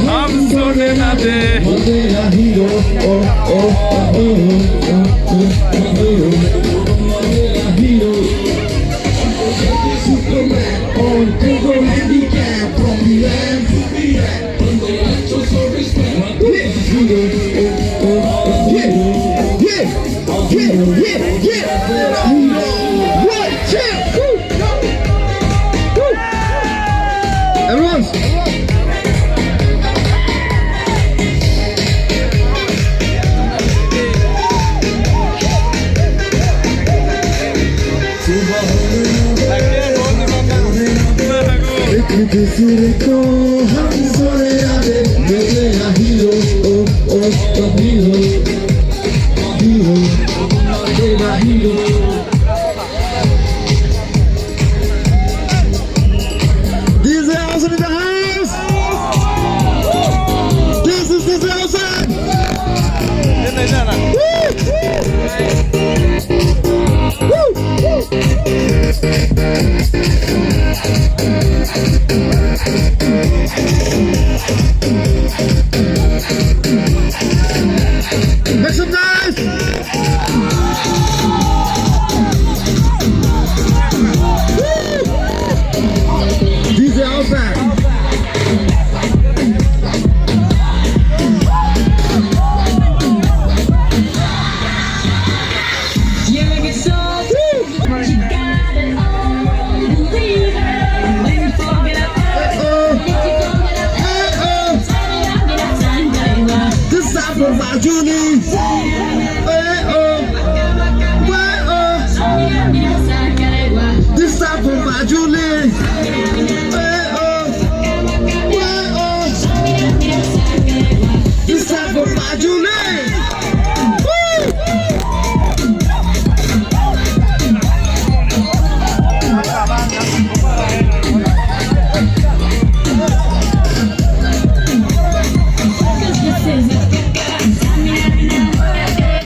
हम सोने ना दे दूसरे को हम सोने आते मेरे हीरो ओ ओ हीरो हीरो मेरा hero This is Elsa in the house. This is Elsa. Make some noise! DJ outside. This is for MAJULI.